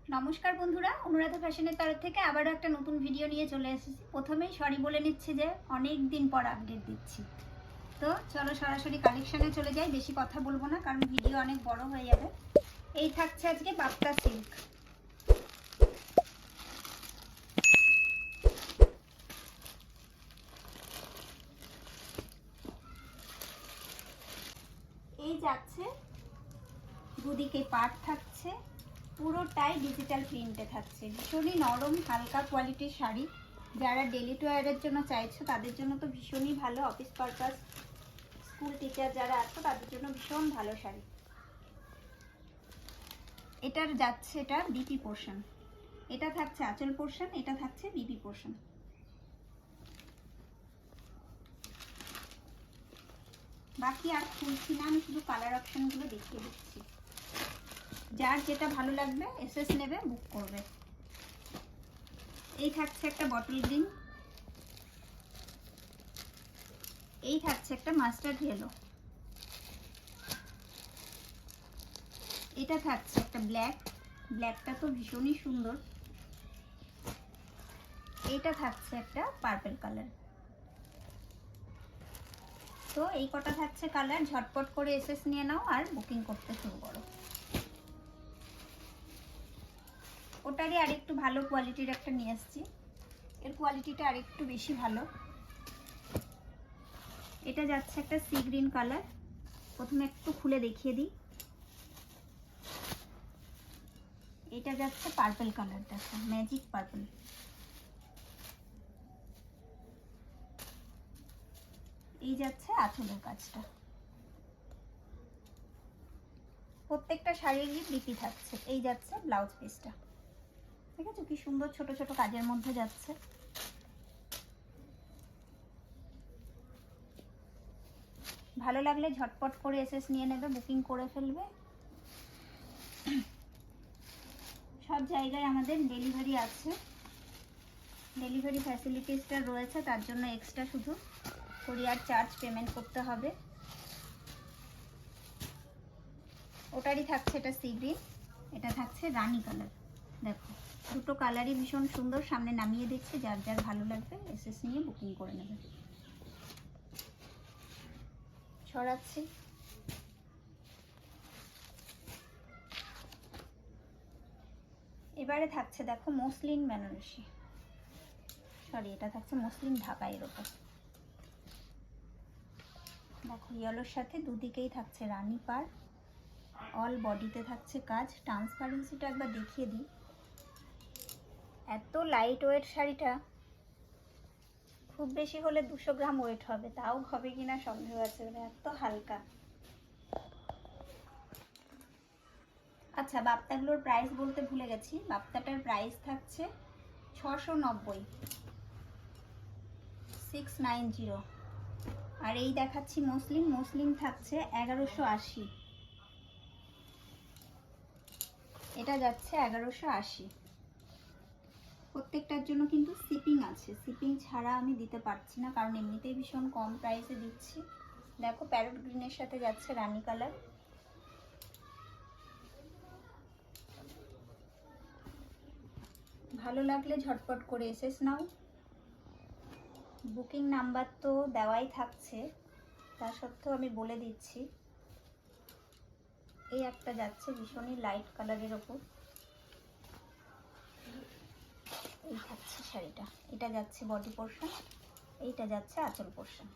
নমস্কার বন্ধুরা, অনুরাধা ফ্যাশনের তরফ থেকে আবারও একটা নতুন ভিডিও নিয়ে চলে এসেছি। প্রথমেই সরি বলে নিচ্ছি যে অনেক দিন পর আপডেট দিচ্ছি। তো চলো সরাসরি কালেকশানে চলে যাই, বেশি কথা বলবো না কারণ ভিডিও অনেক বড় হয়ে যাবে। এই থাকছে আজকে বাপ্তা সিল্ক। এই যাচ্ছে, দুদিকে পাট থাকছে, পুরোটাই ডিজিটাল প্রিন্টে থাকছে। ভীষণই নরম হালকা কোয়ালিটির শাড়ি। যারা ডেলি টু ওয়্যারের জন্য চাইছো তাদের জন্য তো ভীষণই ভালো। অফিস পারপাস, স্কুল টিচার যারা আছো তাদের জন্য ভীষণ ভালো শাড়ি। এটার যাচ্ছে, এটা বিপি পোর্শন, এটা থাকছে আঁচল পোর্শন, এটা থাকছে বিপি পোর্শন। বাকি আর খুলছি না, আমি শুধু কালার অপশনগুলো দেখিয়ে দিচ্ছি। যার যেটা ভালো লাগবে এসএস নেবে, বুক করবে। এই থাকছে একটা বটল গ্রিন, এই থাকছে একটা মাস্টার্ড ইয়েলো, এটা থাকছে একটা ব্ল্যাক, ব্ল্যাকটা তো ভীষণই সুন্দর। এইটা থাকছে একটা পার্পল কালার। তো এই কটা থাকছে কালার, ঝটপট করে এসএস নিয়ে নাও আর বুকিং করতে শুরু করো। ওটারই আরেকটু ভালো কোয়ালিটির একটা নিয়ে আসছি, এর কোয়ালিটিটা আরেকটু বেশি ভালো। এটা যাচ্ছে একটা সি গ্রিন কালার, প্রথমে একটু খুলে দেখিয়ে দিই। এটা যাচ্ছে পার্পল কালার, দেখো ম্যাজিক পার্পল। এই যাচ্ছে আঁচলের কাজটা। প্রত্যেকটা শাড়িরই বিপি থাকছে। এই যাচ্ছে ব্লাউজ পিসটা, ঠিক আছে, কি সুন্দর ছোট ছোট কাজের মধ্যে যাচ্ছে। ভালো লাগলে ঝটপট করে এসএস নিয়ে নেবে, বুকিং করে ফেলবে। সব জায়গায় আমাদের ডেলিভারি আছে, ডেলিভারি ফ্যাসিলিটিসটা রয়েছে, তার জন্য এক্সট্রা শুধু কুরিয়ার চার্জ পেমেন্ট করতে হবে। ওটারই থাকছে এটা সি গ্রিন, এটা থাকছে রানী কালার। দেখো দুটো কালারই ভীষণ সুন্দর, সামনে নামিয়ে দিচ্ছে, যার যার ভালো লাগবে এসএস নিয়ে বুকিং করে নেবে। ছড়াচ্ছি। এবারে থাকছে দেখো মসলিন বেনারসি, সরি এটা থাকছে মসলিন ঢাকাইয়ের ওপর। দেখো ইয়েলোর সাথে দুদিকেই থাকছে রানী পাড়, অল বডিতে থাকছে কাজ। ট্রান্সপারেন্সিটা একবার দেখিয়ে দিই। এত লাইট ওয়েট শাড়িটা, খুব বেশি হলে 200 গ্রাম ওয়েট হবে, তাও হবে কিনা সন্দেহ আছে, এত হালকা। আচ্ছা, বাপ্তাগুলোর প্রাইস বলতে ভুলে গেছি, বাপ্তাটার প্রাইস থাকছে 690, 690। আর এই দেখাচ্ছি মসলিন, মসলিন থাকছে 1180, এটা যাচ্ছে 1180। প্রত্যেকটার জন্য কিন্তু শিপিং আছে, শিপিং ছাড়া আমি দিতে পারছি না কারণ এমনিতেই ভীষণ কম প্রাইসে দিচ্ছি। দেখো প্যারট গ্রিনের সাথে যাচ্ছে রানী কালার। ভালো লাগলে ঝটপট করে এসএস নাও। বুকিং নাম্বার তো দেওয়াই থাকছে, তা সত্ত্বেও আমি বলে দিচ্ছি। এই একটা যাচ্ছে ভীষণই লাইট কালারের ওপর, এই থাকছে শাড়িটা, এটা যাচ্ছে বডি পোর্শন, এইটা যাচ্ছে আঁচল পোর্শন।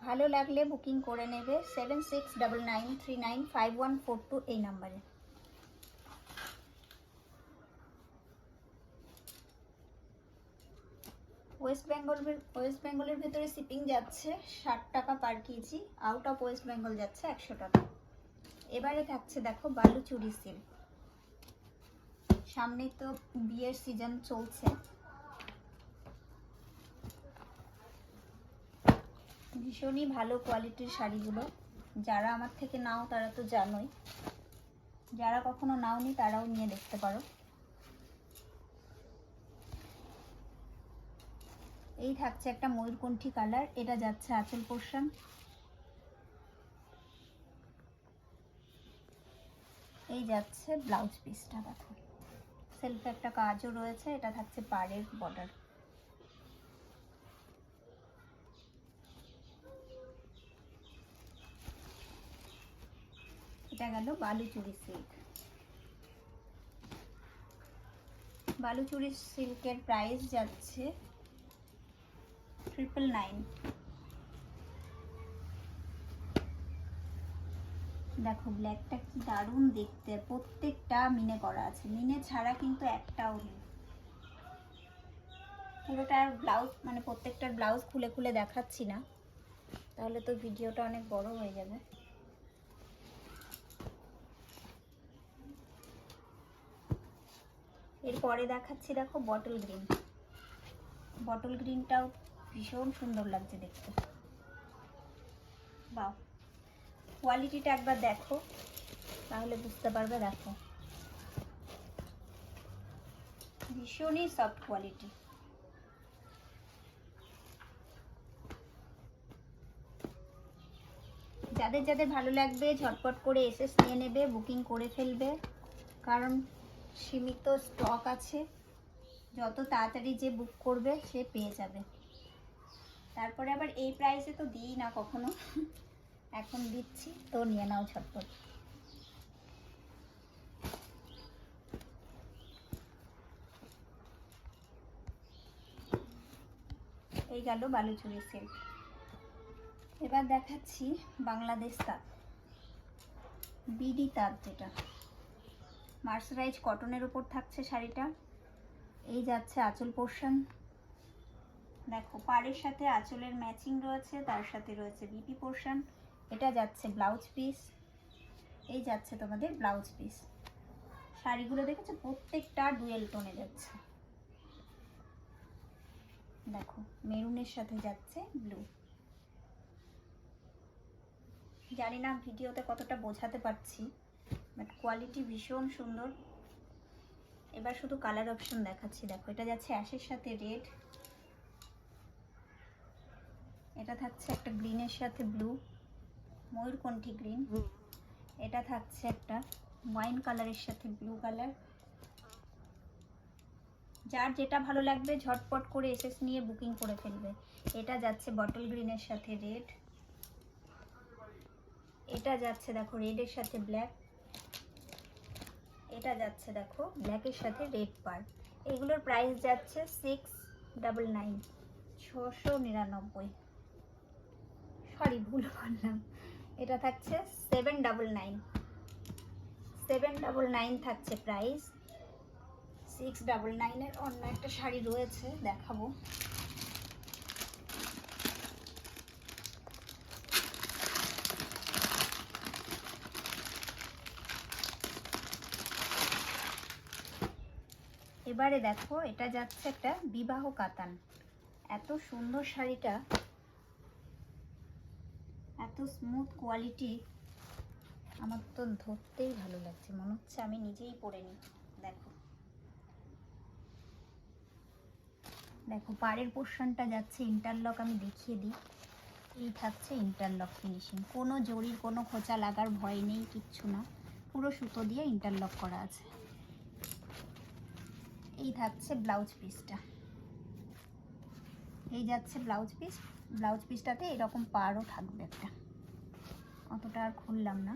ভালো লাগলে বুকিং করে নেবে 7699395142 এই নাম্বারে। ওয়েস্ট বেঙ্গলের ভেতরে শিপিং যাচ্ছে 60 টাকা per KG, out of West Bengal যাচ্ছে 100 টাকা। এবারে থাকছে দেখো বালুচুরি সিল্ক, সামনে তো বিয়ের সিজন চলছে, ভীষণই ভালো কোয়ালিটির শাড়িগুলো। যারা আমার থেকে নাও তারা তো জানোই, যারা কখনো নাওনি তারাও নিয়ে দেখতে পারো। এই থাকছে একটা ময়ূরকণ্ঠী কালার, এটা যাচ্ছে আঁচল পোর্শন। এই যাচ্ছে ব্লাউজ পিসটা, দেখো সেলফে একটা কাজও রয়েছে, এটা থাকছে পাড়ের বর্ডার। এটা গেল বালুচুরি সিল্ক। বালুচুরি সিল্কের প্রাইস যাচ্ছে 999। দেখো ব্ল্যাকটা কি দারুণ দেখতে, প্রত্যেকটা মিনে করা আছে, মিনে ছাড়া কিন্তু একটাও নেই। পুরোটার ব্লাউজ মানে প্রত্যেকটার ব্লাউজ খুলে খুলে দেখাচ্ছি না, তাহলে তো ভিডিওটা অনেক বড় হয়ে যাবে। এরপরে দেখাচ্ছি, দেখো বটল গ্রিন। বটল গ্রিনটাও ভীষণ সুন্দর লাগছে দেখতে। বাহ, কোয়ালিটিটা একবার দেখো তাহলে বুঝতে পারবে। দেখো ভীষণই সফট কোয়ালিটি। যাদের যাদের ভালো লাগবে ঝটপট করে এসএস নিয়ে নেবে, বুকিং করে ফেলবে, কারণ সীমিত স্টক আছে। যত তাড়াতাড়ি যে বুক করবে সে পেয়ে যাবে। তারপরে আবার এই প্রাইসে তো দিই না কখনো, এখন দিচ্ছি, তো নিয়ে নাও ঝটপট। এই গেল বালুচুরি সিল্ক। এবার দেখাচ্ছি বাংলাদেশ তাঁত, বিডি তাঁত, যেটা মার্সারাইজ কটনের উপর থাকছে শাড়িটা। এই যাচ্ছে আঁচল পোর্শন, দেখো পাড়ের সাথে আঁচলের ম্যাচিং রয়েছে, তার সাথে রয়েছে বিপি পোর্শন। এটা যাচ্ছে ব্লাউজ পিস, এই যাচ্ছে তোমাদের ব্লাউজ পিস। শাড়িগুলো দেখেছো প্রত্যেকটা ডুয়েল টোনে যাচ্ছে। দেখো মেরুনের সাথে যাচ্ছে ব্লু। জানি না ভিডিওতে কতটা বোঝাতে পারছি, বাট কোয়ালিটি ভীষণ সুন্দর। এবার শুধু কালার অপশন দেখাচ্ছি। দেখো এটা যাচ্ছে অ্যাশের সাথে রেড, এটা থাকছে একটা গ্রিনের সাথে ব্লু, ময়ূরকণ্ঠী গ্রিন। এটা থাকছে একটা ওয়াইন কালারের সাথে ব্লু কালার। যার যেটা ভালো লাগবে ঝটপট করে এসএস নিয়ে বুকিং করে ফেলবে। এটা যাচ্ছে বটল গ্রিনের সাথে রেড, এটা যাচ্ছে দেখো রেডের সাথে ব্ল্যাক, এটা যাচ্ছে দেখো ব্ল্যাকের সাথে রেড পার। এগুলোর প্রাইস যাচ্ছে 699, 699, সরি ভুল বললাম, এটা থাকছে 799, 799 থাকছে প্রাইস। 699 এর অন্য একটা শাড়ি রয়েছে, দেখাবো। এবারে দেখো এটা যাচ্ছে একটা বিবাহ কাতান। এত সুন্দর শাড়িটা, এত স্মুথ কোয়ালিটি, আমার তো ধরতেই ভালো লাগছে, মনে হচ্ছে আমি নিজেই পরে নিই। দেখো দেখো পাড়ের পোর্শনটা যাচ্ছে ইন্টারলক, আমি দেখিয়ে দিই। এই থাকছে ইন্টারলক ফিনিশিং, কোনো জরির কোনো খোঁচা লাগার ভয় নেই, কিচ্ছু না, পুরো সুতো দিয়ে ইন্টারলক করা আছে। এই থাকছে ব্লাউজ পিসটা, এই যাচ্ছে ব্লাউজ পিস। ব্লাউজ পিসটাতে এরকম পাড়ও থাকবে একটা, অতটা আর খুললাম না।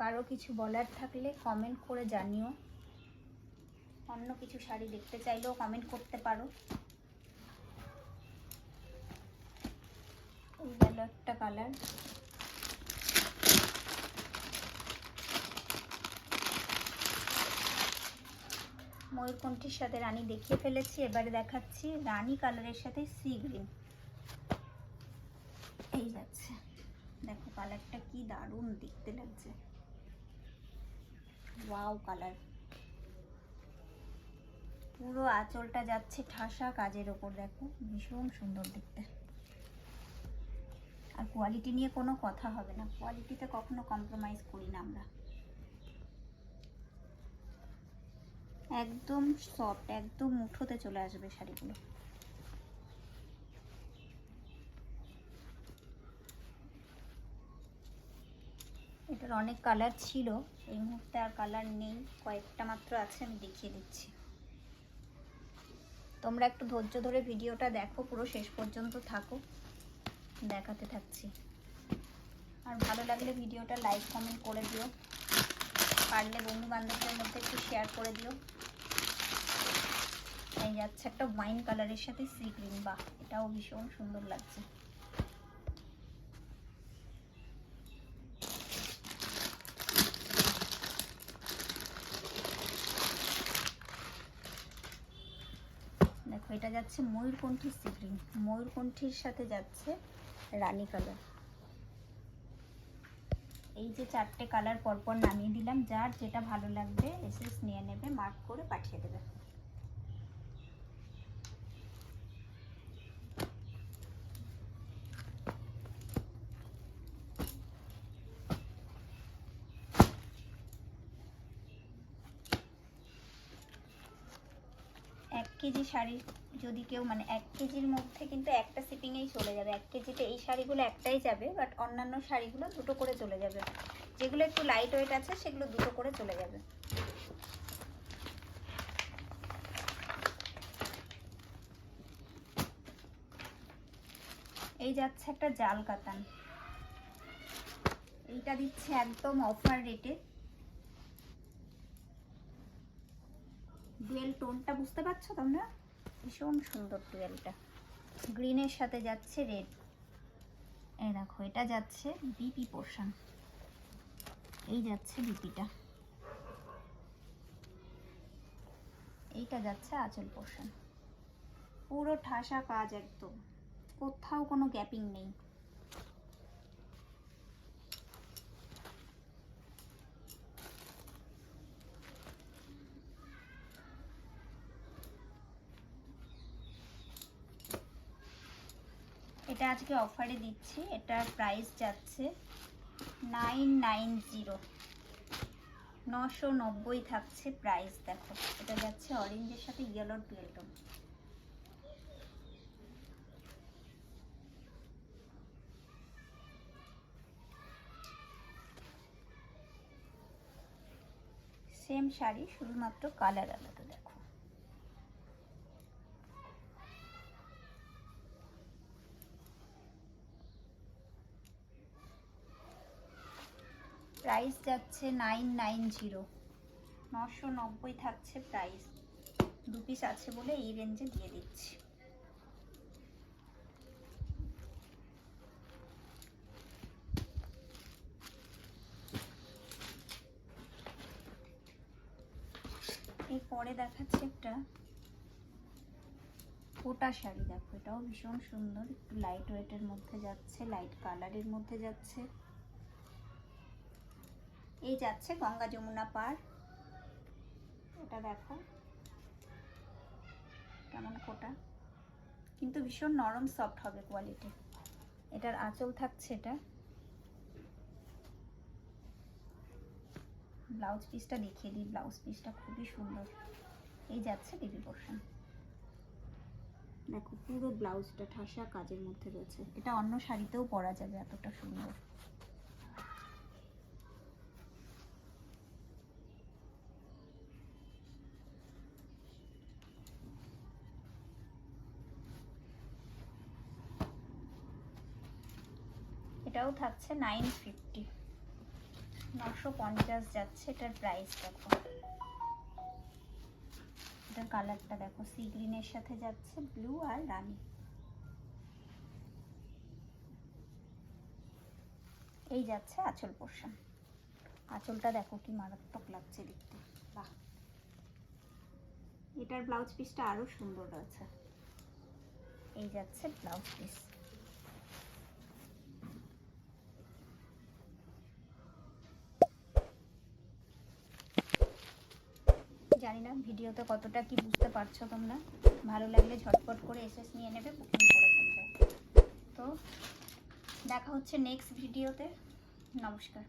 কারো কিছু বলার থাকলে কমেন্ট করে জানিও, অন্য কিছু শাড়ি দেখতে চাইলেও কমেন্ট করতে পারো। এই গেল একটা কালার। ময়ূরকণ্ঠীর সাথে রানী দেখিয়ে ফেলেছি, এবারে দেখাচ্ছি রানী কালারের সাথে সি গ্রিন। এই যাচ্ছে, দেখো কালারটা কি দারুণ দেখতে লাগছে, ওয়াও কালার। পুরো আঁচলটা যাচ্ছে ঠাসা কাজের ওপর, দেখো ভীষণ সুন্দর দেখতে। আর কোয়ালিটি নিয়ে কোনো কথা হবে না, কোয়ালিটিতে কখনো কম্প্রোমাইজ করি না আমরা। একদম সফট, একদম মুঠোতে চলে আসবে শাড়িগুলো। এটার অনেক কালার ছিল, এই মুহূর্তে আর কালার নেই, কয়েকটা মাত্র আছে, আমি দেখিয়ে দিচ্ছি। তোমরা একটু ধৈর্য ধরে ভিডিওটা দেখো, পুরো শেষ পর্যন্ত থাকো, দেখাতে থাকছি। আর ভালো লাগলে ভিডিওটা লাইক কমেন্ট করে দিও, পারলে বন্ধু বান্ধবদের মধ্যে একটু শেয়ার করে দিও। এই যাচ্ছে একটা ওয়াইন কালারের সাথে সি গ্রিন, বাহ এটাও ভীষণ সুন্দর লাগছে। দেখো এটা যাচ্ছে ময়ূরকণ্ঠী সি গ্রিন, ময়ূরকণ্ঠীর সাথে যাচ্ছে রানী কালার। এই যে 4টে কালার পরপর নামিয়ে দিলাম, যার যেটা ভালো লাগবে এসএস নিয়ে নেবে, মার্ক করে পাঠিয়ে দেবে। এক কেজি শাড়ি যদি কেউ মানে 1 কেজির মধ্যে কিন্তু একটা শিপিংয়েই চলে যাবে। 1 কেজিতে এই শাড়িগুলো একটাই যাবে, বাট অন্যান্য শাড়িগুলো 2টো করে চলে যাবে। যেগুলো একটু লাইট ওয়েট আছে সেগুলো 2টো করে চলে যাবে। এই যাচ্ছে একটা জাল কাতান, এইটা দিচ্ছে একদম অফার রেটে। ডুয়েল টোনটা বুঝতে পারছো তোমরা, ভীষণ সুন্দর ডুয়েলটা, গ্রিনের সাথে যাচ্ছে রেড। এই দেখো এটা যাচ্ছে বিপি পোর্শন, এই যাচ্ছে বিপিটা, এইটা যাচ্ছে আঁচল পোর্শন। পুরো ঠাসা কাজ, একদম কোথাও কোনো গ্যাপিং নেই। এটা আজকে অফারে দিচ্ছি, এটার প্রাইস যাচ্ছে 990, 990 থাকছে প্রাইস। দেখো এটা যাচ্ছে অরেঞ্জের সাথে ইয়েলোর ডুয়েল টোন। সেম শাড়ি, শুধুমাত্র কালার আলাদা। দেখো প্রাইস যাচ্ছে 990, 990 থাকছে প্রাইস। 2 পিস আছে বলে এই রেঞ্জে দিয়ে দিচ্ছি। এরপরে দেখাচ্ছে একটা কোটা শাড়ি। দেখো এটাও ভীষণ সুন্দর, একটু লাইট ওয়েটের মধ্যে যাচ্ছে, লাইট কালারের মধ্যে যাচ্ছে। এই যাচ্ছে গঙ্গা যমুনা পাড়। এটা দেখো কেমন কোটা, কিন্তু ভীষণ নরম সফট হবে কোয়ালিটি। এটার আঁচল থাকছে এটা, ব্লাউজ পিসটা দেখিয়ে দিই, ব্লাউজ পিসটা খুবই সুন্দর। এই যাচ্ছে বেবি পোর্শন, দেখো পুরো ব্লাউজটা ঠাসা কাজের মধ্যে রয়েছে। এটা অন্য শাড়িতেও পরা যাবে, এতটা সুন্দর। এটাও থাকছে 950, 950 যাচ্ছে এটার প্রাইস। দেখো এটার কালারটা দেখো, সি গ্রিনের সাথে যাচ্ছে ব্লু আর রানী। এই যাচ্ছে আঁচল পোর্শন, আঁচলটা দেখো কি মারাত্মক লাগছে দেখতে, বাহ। এটার ব্লাউজ পিসটা আরো সুন্দর রয়েছে। এই যাচ্ছে ব্লাউজ পিস। জানি না ভিডিওতে কতটা কি বুঝতে পারছো তোমরা, ভালো লাগলে ঝটপট করে এসএস নিয়ে নেবে, বুকিং করে ফেলবে। তো দেখা হচ্ছে নেক্সট ভিডিওতে, নমস্কার।